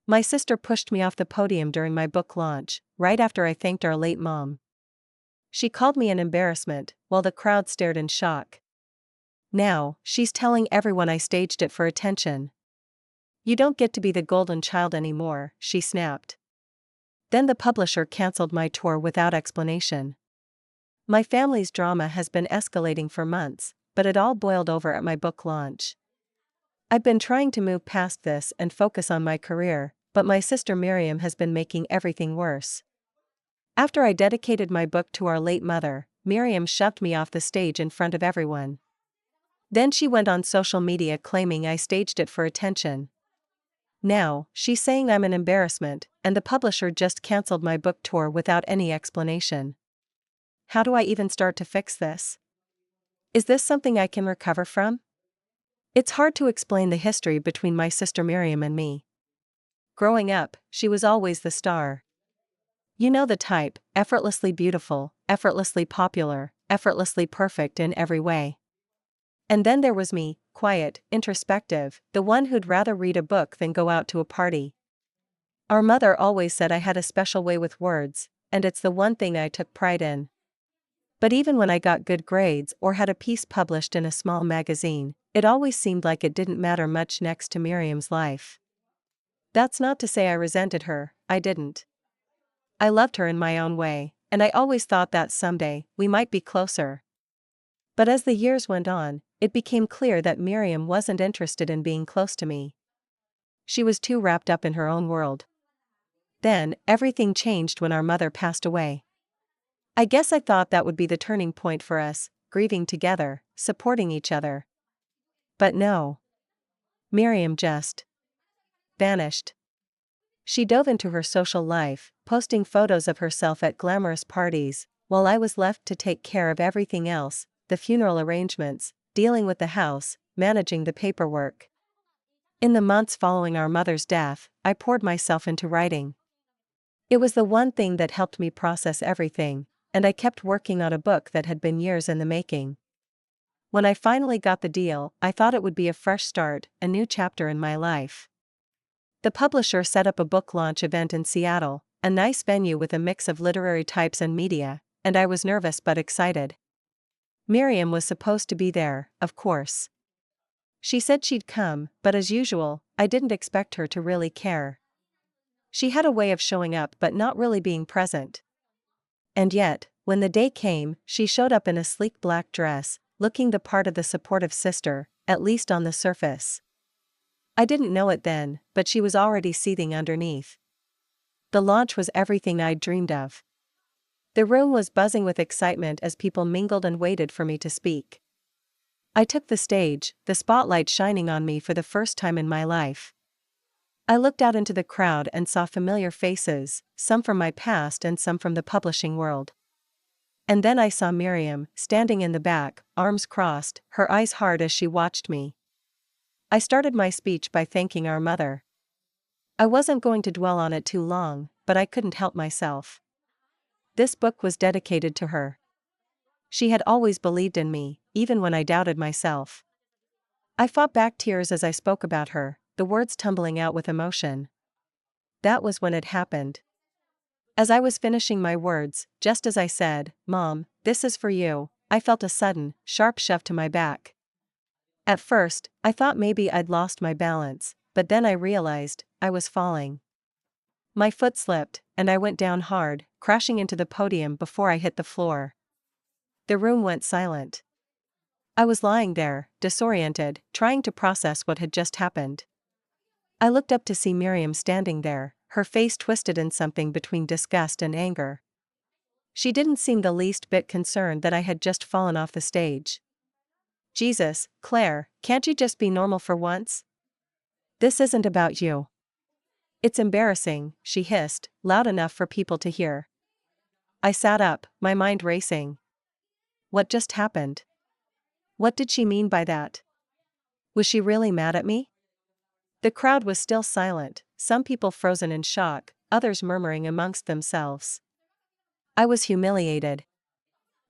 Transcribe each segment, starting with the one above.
My sister pushed me off the podium during my book launch, right after I thanked our late mom. She called me an embarrassment, while the crowd stared in shock. Now, she's telling everyone I staged it for attention. You don't get to be the golden child anymore, she snapped. Then the publisher canceled my tour without explanation. My family's drama has been escalating for months, but it all boiled over at my book launch. I've been trying to move past this and focus on my career, but my sister Miriam has been making everything worse. After I dedicated my book to our late mother, Miriam shoved me off the stage in front of everyone. Then she went on social media claiming I staged it for attention. Now, she's saying I'm an embarrassment, and the publisher just canceled my book tour without any explanation. How do I even start to fix this? Is this something I can recover from? It's hard to explain the history between my sister Miriam and me. Growing up, she was always the star. You know the type, effortlessly beautiful, effortlessly popular, effortlessly perfect in every way. And then there was me, quiet, introspective, the one who'd rather read a book than go out to a party. Our mother always said I had a special way with words, and it's the one thing I took pride in. But even when I got good grades or had a piece published in a small magazine, it always seemed like it didn't matter much next to Miriam's life. That's not to say I resented her, I didn't. I loved her in my own way, and I always thought that someday we might be closer. But as the years went on, it became clear that Miriam wasn't interested in being close to me. She was too wrapped up in her own world. Then, everything changed when our mother passed away. I guess I thought that would be the turning point for us, grieving together, supporting each other. But no. Miriam just vanished. She dove into her social life, posting photos of herself at glamorous parties, while I was left to take care of everything else, the funeral arrangements, dealing with the house, managing the paperwork. In the months following our mother's death, I poured myself into writing. It was the one thing that helped me process everything, and I kept working on a book that had been years in the making. When I finally got the deal, I thought it would be a fresh start, a new chapter in my life. The publisher set up a book launch event in Seattle, a nice venue with a mix of literary types and media, and I was nervous but excited. Miriam was supposed to be there, of course. She said she'd come, but as usual, I didn't expect her to really care. She had a way of showing up but not really being present. And yet, when the day came, she showed up in a sleek black dress, looking the part of the supportive sister, at least on the surface. I didn't know it then, but she was already seething underneath. The launch was everything I'd dreamed of. The room was buzzing with excitement as people mingled and waited for me to speak. I took the stage, the spotlight shining on me for the first time in my life. I looked out into the crowd and saw familiar faces, some from my past and some from the publishing world. And then I saw Miriam, standing in the back, arms crossed, her eyes hard as she watched me. I started my speech by thanking our mother. I wasn't going to dwell on it too long, but I couldn't help myself. This book was dedicated to her. She had always believed in me, even when I doubted myself. I fought back tears as I spoke about her, the words tumbling out with emotion. That was when it happened. As I was finishing my words, just as I said, "Mom, this is for you," I felt a sudden, sharp shove to my back. At first, I thought maybe I'd lost my balance, but then I realized I was falling. My foot slipped, and I went down hard, crashing into the podium before I hit the floor. The room went silent. I was lying there, disoriented, trying to process what had just happened. I looked up to see Miriam standing there, her face twisted in something between disgust and anger. She didn't seem the least bit concerned that I had just fallen off the stage. "Jesus, Claire, can't you just be normal for once? This isn't about you." "It's embarrassing," she hissed, loud enough for people to hear. I sat up, my mind racing. What just happened? What did she mean by that? Was she really mad at me? The crowd was still silent, some people frozen in shock, others murmuring amongst themselves. I was humiliated.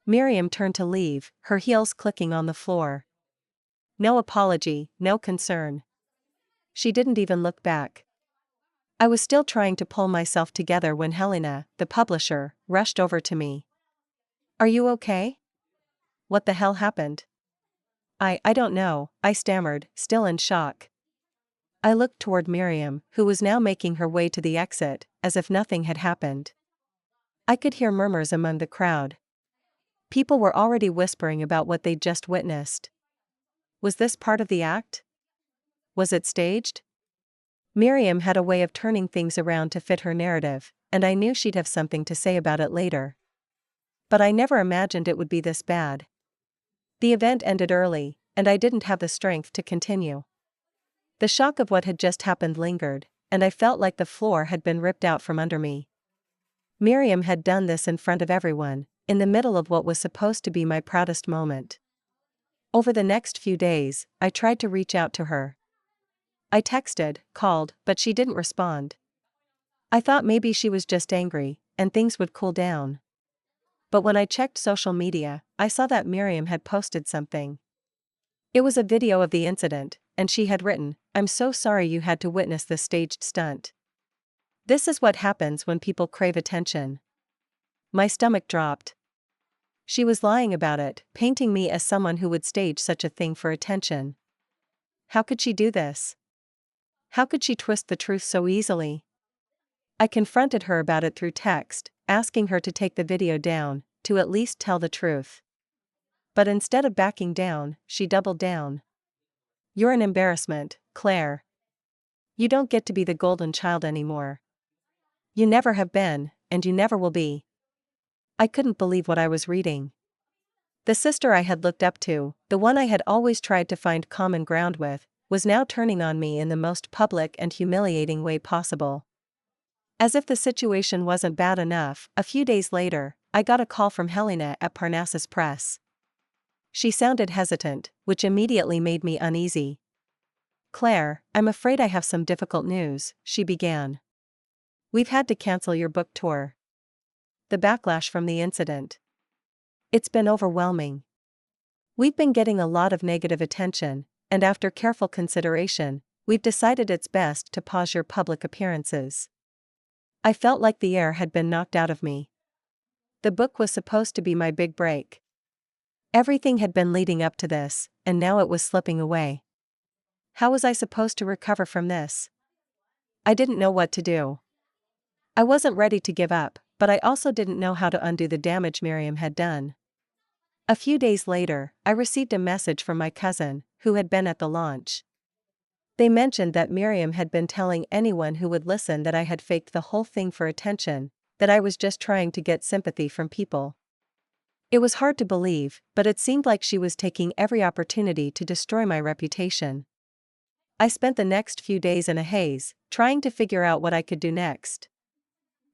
Miriam turned to leave, her heels clicking on the floor. No apology, no concern. She didn't even look back. I was still trying to pull myself together when Helena, the publisher, rushed over to me. "Are you okay? What the hell happened?" I don't know," I stammered, still in shock. I looked toward Miriam, who was now making her way to the exit, as if nothing had happened. I could hear murmurs among the crowd. People were already whispering about what they'd just witnessed. Was this part of the act? Was it staged? Miriam had a way of turning things around to fit her narrative, and I knew she'd have something to say about it later. But I never imagined it would be this bad. The event ended early, and I didn't have the strength to continue. The shock of what had just happened lingered, and I felt like the floor had been ripped out from under me. Miriam had done this in front of everyone, in the middle of what was supposed to be my proudest moment. Over the next few days, I tried to reach out to her. I texted, called, but she didn't respond. I thought maybe she was just angry, and things would cool down. But when I checked social media, I saw that Miriam had posted something. It was a video of the incident, and she had written, "I'm so sorry you had to witness this staged stunt. This is what happens when people crave attention." My stomach dropped. She was lying about it, painting me as someone who would stage such a thing for attention. How could she do this? How could she twist the truth so easily? I confronted her about it through text, asking her to take the video down, to at least tell the truth. But instead of backing down, she doubled down. "You're an embarrassment, Claire. You don't get to be the golden child anymore. You never have been, and you never will be." I couldn't believe what I was reading. The sister I had looked up to, the one I had always tried to find common ground with, was now turning on me in the most public and humiliating way possible. As if the situation wasn't bad enough, a few days later, I got a call from Helena at Parnassus Press. She sounded hesitant, which immediately made me uneasy. "Claire, I'm afraid I have some difficult news," she began. "We've had to cancel your book tour. The backlash from the incident. It's been overwhelming. We've been getting a lot of negative attention, and after careful consideration, we've decided it's best to pause your public appearances." I felt like the air had been knocked out of me. The book was supposed to be my big break. Everything had been leading up to this, and now it was slipping away. How was I supposed to recover from this? I didn't know what to do. I wasn't ready to give up, but I also didn't know how to undo the damage Miriam had done. A few days later, I received a message from my cousin, who had been at the launch. They mentioned that Miriam had been telling anyone who would listen that I had faked the whole thing for attention, that I was just trying to get sympathy from people. It was hard to believe, but it seemed like she was taking every opportunity to destroy my reputation. I spent the next few days in a haze, trying to figure out what I could do next.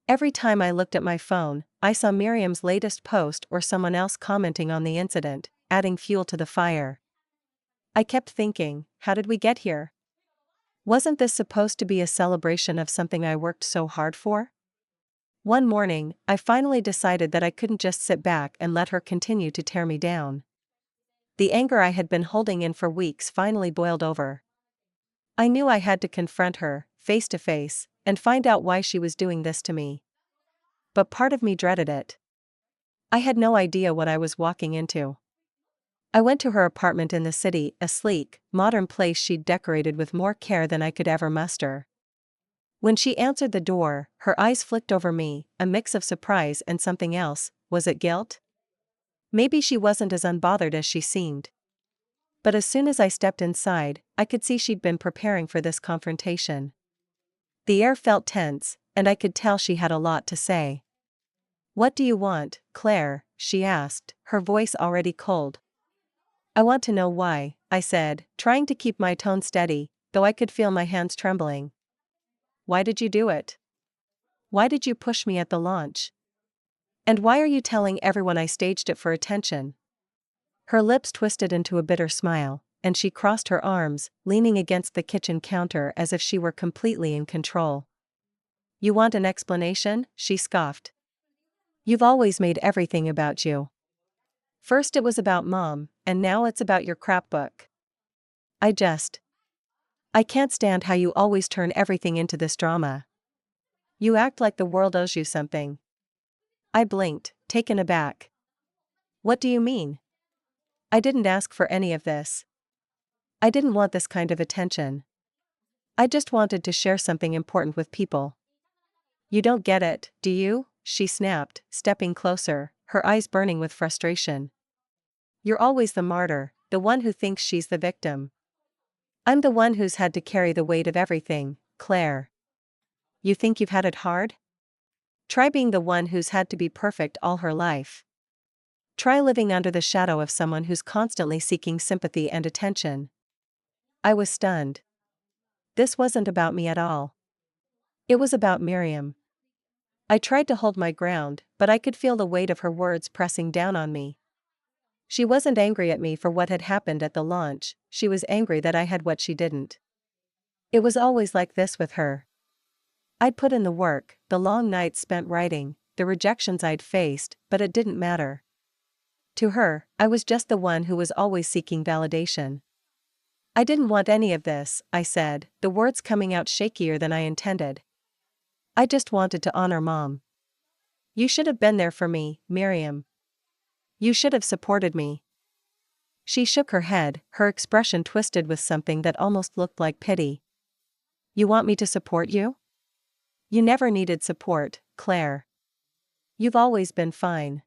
Every time I looked at my phone, I saw Miriam's latest post or someone else commenting on the incident, adding fuel to the fire. I kept thinking, how did we get here? Wasn't this supposed to be a celebration of something I worked so hard for? One morning, I finally decided that I couldn't just sit back and let her continue to tear me down. The anger I had been holding in for weeks finally boiled over. I knew I had to confront her, face to face, and find out why she was doing this to me. But part of me dreaded it. I had no idea what I was walking into. I went to her apartment in the city, a sleek, modern place she'd decorated with more care than I could ever muster. When she answered the door, her eyes flicked over me, a mix of surprise and something else. Was it guilt? Maybe she wasn't as unbothered as she seemed. But as soon as I stepped inside, I could see she'd been preparing for this confrontation. The air felt tense, and I could tell she had a lot to say. "What do you want, Claire?" she asked, her voice already cold. "I want to know why," I said, trying to keep my tone steady, though I could feel my hands trembling. "Why did you do it? Why did you push me at the launch? And why are you telling everyone I staged it for attention?" Her lips twisted into a bitter smile, and she crossed her arms, leaning against the kitchen counter as if she were completely in control. "You want an explanation?" she scoffed. "You've always made everything about you. First it was about Mom, and now it's about your crap book. I can't stand how you always turn everything into this drama." You act like the world owes you something. I blinked, taken aback. What do you mean? I didn't ask for any of this. I didn't want this kind of attention. I just wanted to share something important with people. You don't get it, do you? She snapped, stepping closer, her eyes burning with frustration. You're always the martyr, the one who thinks she's the victim. I'm the one who's had to carry the weight of everything, Claire. You think you've had it hard? Try being the one who's had to be perfect all her life. Try living under the shadow of someone who's constantly seeking sympathy and attention. I was stunned. This wasn't about me at all. It was about Miriam. I tried to hold my ground, but I could feel the weight of her words pressing down on me. She wasn't angry at me for what had happened at the launch, she was angry that I had what she didn't. It was always like this with her. I'd put in the work, the long nights spent writing, the rejections I'd faced, but it didn't matter. To her, I was just the one who was always seeking validation. I didn't want any of this, I said, the words coming out shakier than I intended. I just wanted to honor Mom. You should have been there for me, Miriam. You should have supported me. She shook her head, her expression twisted with something that almost looked like pity. You want me to support you? You never needed support, Claire. You've always been fine.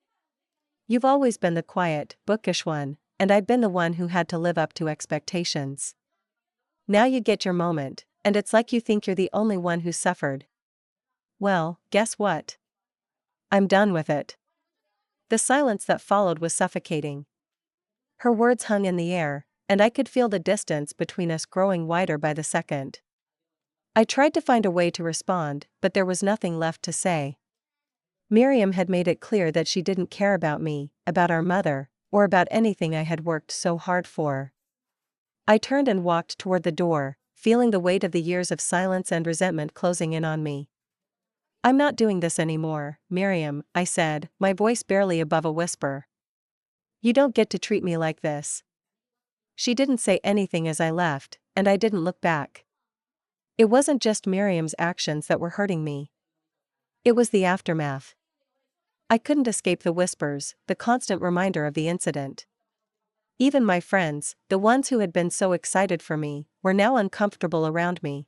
You've always been the quiet, bookish one, and I've been the one who had to live up to expectations. Now you get your moment, and it's like you think you're the only one who suffered. Well, guess what? I'm done with it. The silence that followed was suffocating. Her words hung in the air, and I could feel the distance between us growing wider by the second. I tried to find a way to respond, but there was nothing left to say. Miriam had made it clear that she didn't care about me, about our mother, or about anything I had worked so hard for. I turned and walked toward the door, feeling the weight of the years of silence and resentment closing in on me. I'm not doing this anymore, Miriam, I said, my voice barely above a whisper. You don't get to treat me like this. She didn't say anything as I left, and I didn't look back. It wasn't just Miriam's actions that were hurting me. It was the aftermath. I couldn't escape the whispers, the constant reminder of the incident. Even my friends, the ones who had been so excited for me, were now uncomfortable around me.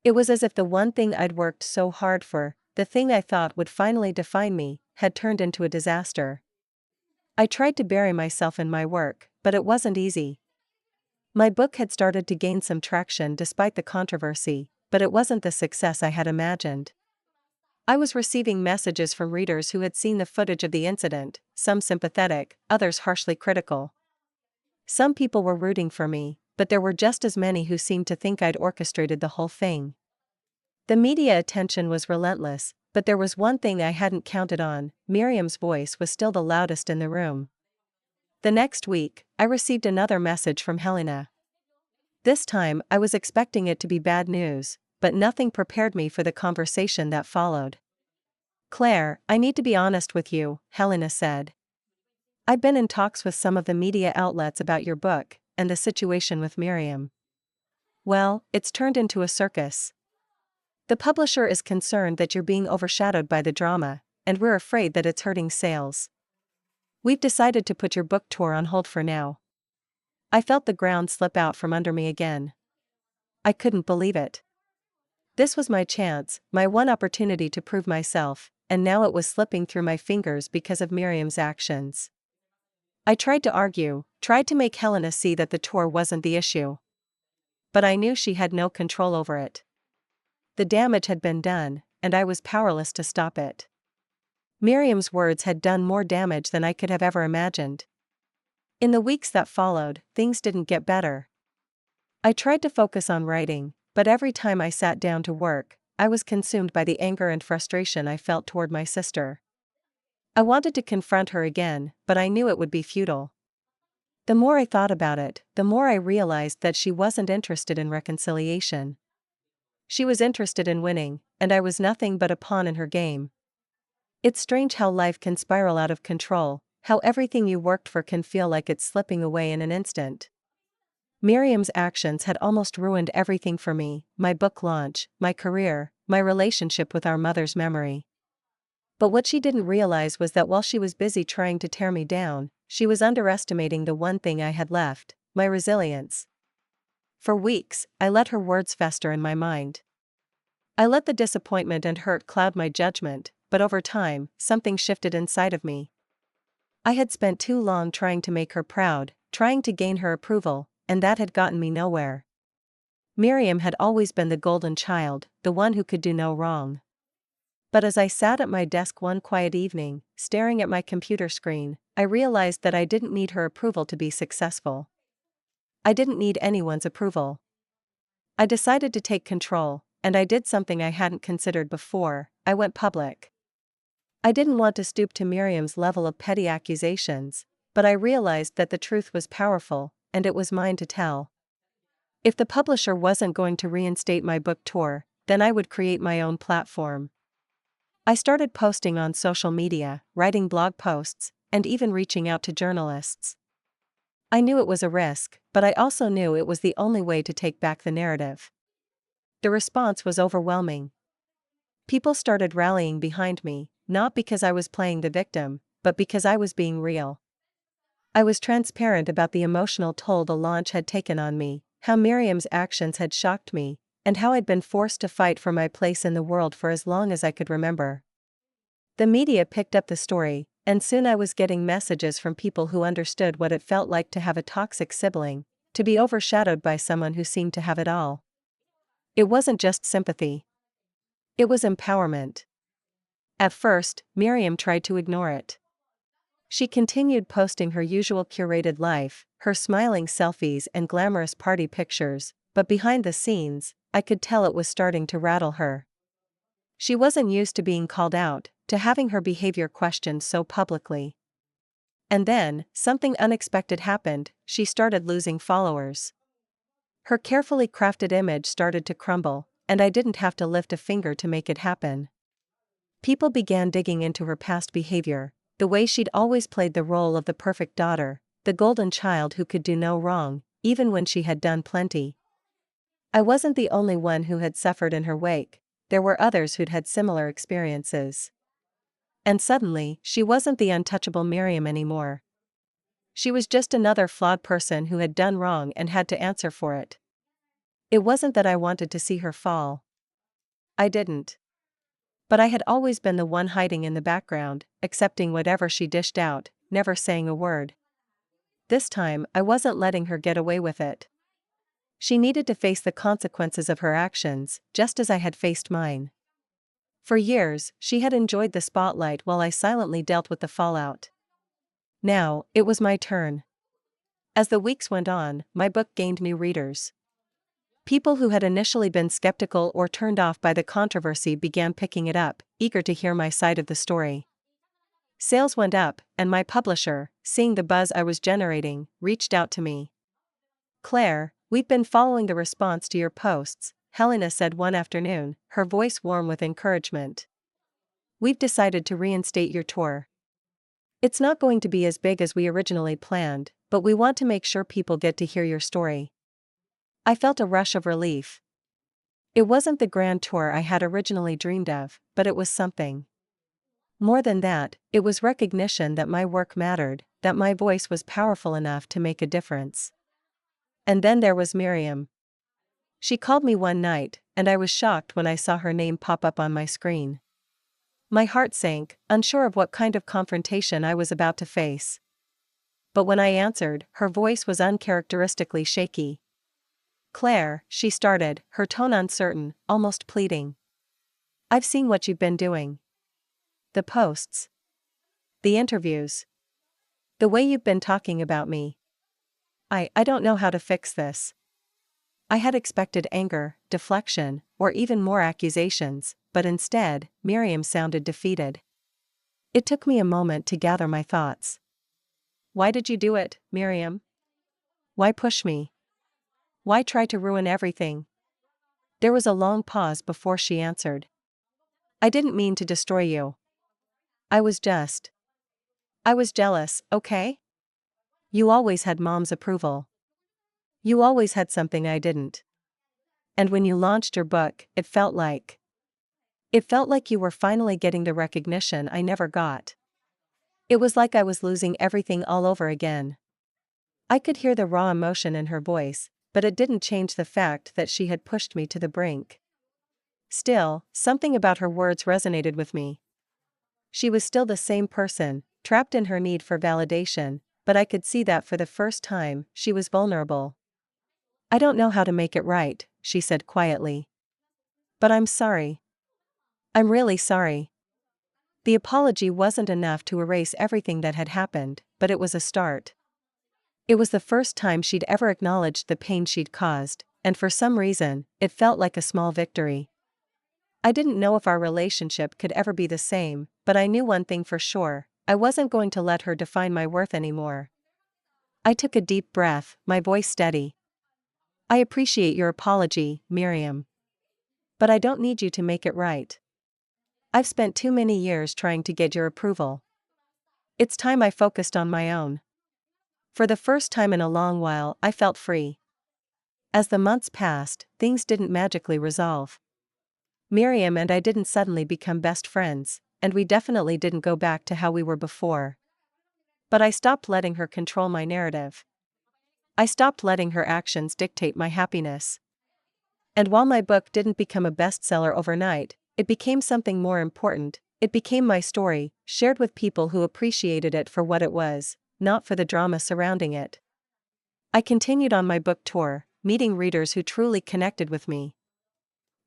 It was as if the one thing I'd worked so hard for, the thing I thought would finally define me, had turned into a disaster. I tried to bury myself in my work, but it wasn't easy. My book had started to gain some traction despite the controversy, but it wasn't the success I had imagined. I was receiving messages from readers who had seen the footage of the incident, some sympathetic, others harshly critical. Some people were rooting for me, but there were just as many who seemed to think I'd orchestrated the whole thing. The media attention was relentless, but there was one thing I hadn't counted on: Miriam's voice was still the loudest in the room. The next week, I received another message from Helena. This time, I was expecting it to be bad news, but nothing prepared me for the conversation that followed. Claire, I need to be honest with you, Helena said. I've been in talks with some of the media outlets about your book, and the situation with Miriam. Well, it's turned into a circus. The publisher is concerned that you're being overshadowed by the drama, and we're afraid that it's hurting sales. We've decided to put your book tour on hold for now. I felt the ground slip out from under me again. I couldn't believe it. This was my chance, my one opportunity to prove myself, and now it was slipping through my fingers because of Miriam's actions. I tried to argue, tried to make Helena see that the tour wasn't the issue. But I knew she had no control over it. The damage had been done, and I was powerless to stop it. Miriam's words had done more damage than I could have ever imagined. In the weeks that followed, things didn't get better. I tried to focus on writing, but every time I sat down to work, I was consumed by the anger and frustration I felt toward my sister. I wanted to confront her again, but I knew it would be futile. The more I thought about it, the more I realized that she wasn't interested in reconciliation. She was interested in winning, and I was nothing but a pawn in her game. It's strange how life can spiral out of control, how everything you worked for can feel like it's slipping away in an instant. Miriam's actions had almost ruined everything for me: my book launch, my career, my relationship with our mother's memory. But what she didn't realize was that while she was busy trying to tear me down, she was underestimating the one thing I had left, my resilience. For weeks, I let her words fester in my mind. I let the disappointment and hurt cloud my judgment, but over time, something shifted inside of me. I had spent too long trying to make her proud, trying to gain her approval, and that had gotten me nowhere. Miriam had always been the golden child, the one who could do no wrong. But as I sat at my desk one quiet evening, staring at my computer screen, I realized that I didn't need her approval to be successful. I didn't need anyone's approval. I decided to take control, and I did something I hadn't considered before. I went public. I didn't want to stoop to Miriam's level of petty accusations, but I realized that the truth was powerful, and it was mine to tell. If the publisher wasn't going to reinstate my book tour, then I would create my own platform. I started posting on social media, writing blog posts, and even reaching out to journalists. I knew it was a risk, but I also knew it was the only way to take back the narrative. The response was overwhelming. People started rallying behind me, not because I was playing the victim, but because I was being real. I was transparent about the emotional toll the launch had taken on me, how Miriam's actions had shocked me, and how I'd been forced to fight for my place in the world for as long as I could remember. The media picked up the story, and soon I was getting messages from people who understood what it felt like to have a toxic sibling, to be overshadowed by someone who seemed to have it all. It wasn't just sympathy. It was empowerment. At first, Miriam tried to ignore it. She continued posting her usual curated life, her smiling selfies and glamorous party pictures, but behind the scenes, I could tell it was starting to rattle her. She wasn't used to being called out, to having her behavior questioned so publicly. And then, something unexpected happened. She started losing followers. Her carefully crafted image started to crumble, and I didn't have to lift a finger to make it happen. People began digging into her past behavior, the way she'd always played the role of the perfect daughter, the golden child who could do no wrong, even when she had done plenty. I wasn't the only one who had suffered in her wake. There were others who'd had similar experiences. And suddenly, she wasn't the untouchable Miriam anymore. She was just another flawed person who had done wrong and had to answer for it. It wasn't that I wanted to see her fall. I didn't. But I had always been the one hiding in the background, accepting whatever she dished out, never saying a word. This time, I wasn't letting her get away with it. She needed to face the consequences of her actions, just as I had faced mine. For years, she had enjoyed the spotlight while I silently dealt with the fallout. Now, it was my turn. As the weeks went on, my book gained new readers. People who had initially been skeptical or turned off by the controversy began picking it up, eager to hear my side of the story. Sales went up, and my publisher, seeing the buzz I was generating, reached out to me. "Claire, we've been following the response to your posts," Helena said one afternoon, her voice warm with encouragement. "We've decided to reinstate your tour. It's not going to be as big as we originally planned, but we want to make sure people get to hear your story." I felt a rush of relief. It wasn't the grand tour I had originally dreamed of, but it was something. More than that, it was recognition that my work mattered, that my voice was powerful enough to make a difference. And then there was Miriam. She called me one night, and I was shocked when I saw her name pop up on my screen. My heart sank, unsure of what kind of confrontation I was about to face. But when I answered, her voice was uncharacteristically shaky. "Claire," she started, her tone uncertain, almost pleading. "I've seen what you've been doing. The posts. The interviews. The way you've been talking about me. I don't know how to fix this." I had expected anger, deflection, or even more accusations, but instead, Miriam sounded defeated. It took me a moment to gather my thoughts. "Why did you do it, Miriam? Why push me? Why try to ruin everything?" There was a long pause before she answered. "I didn't mean to destroy you. I was jealous, okay? You always had Mom's approval. You always had something I didn't. And when you launched your book, it felt like It felt like you were finally getting the recognition I never got. It was like I was losing everything all over again. I could hear the raw emotion in her voice, but it didn't change the fact that she had pushed me to the brink. Still, something about her words resonated with me. She was still the same person, trapped in her need for validation, but I could see that for the first time, she was vulnerable. "I don't know how to make it right," she said quietly. "But I'm sorry. I'm really sorry." The apology wasn't enough to erase everything that had happened, but it was a start. It was the first time she'd ever acknowledged the pain she'd caused, and for some reason, it felt like a small victory. I didn't know if our relationship could ever be the same, but I knew one thing for sure: I wasn't going to let her define my worth anymore. I took a deep breath, my voice steady. "I appreciate your apology, Miriam. But I don't need you to make it right. I've spent too many years trying to get your approval. It's time I focused on my own." For the first time in a long while, I felt free. As the months passed, things didn't magically resolve. Miriam and I didn't suddenly become best friends, and we definitely didn't go back to how we were before. But I stopped letting her control my narrative. I stopped letting her actions dictate my happiness. And while my book didn't become a bestseller overnight, it became something more important. It became my story, shared with people who appreciated it for what it was, not for the drama surrounding it. I continued on my book tour, meeting readers who truly connected with me.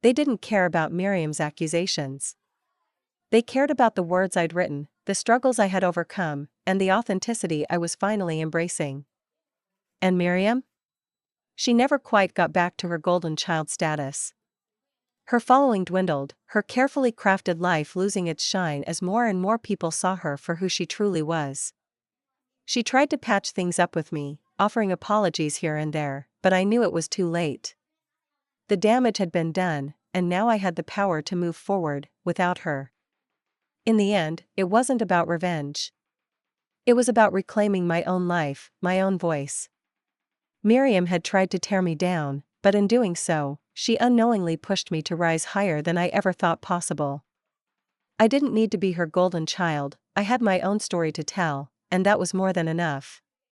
They didn't care about Miriam's accusations. They cared about the words I'd written, the struggles I had overcome, and the authenticity I was finally embracing. And Miriam? She never quite got back to her golden child status. Her following dwindled, her carefully crafted life losing its shine as more and more people saw her for who she truly was. She tried to patch things up with me, offering apologies here and there, but I knew it was too late. The damage had been done, and now I had the power to move forward, without her. In the end, it wasn't about revenge. It was about reclaiming my own life, my own voice. Miriam had tried to tear me down, but in doing so, she unknowingly pushed me to rise higher than I ever thought possible. I didn't need to be her golden child, I had my own story to tell, and that was more than enough.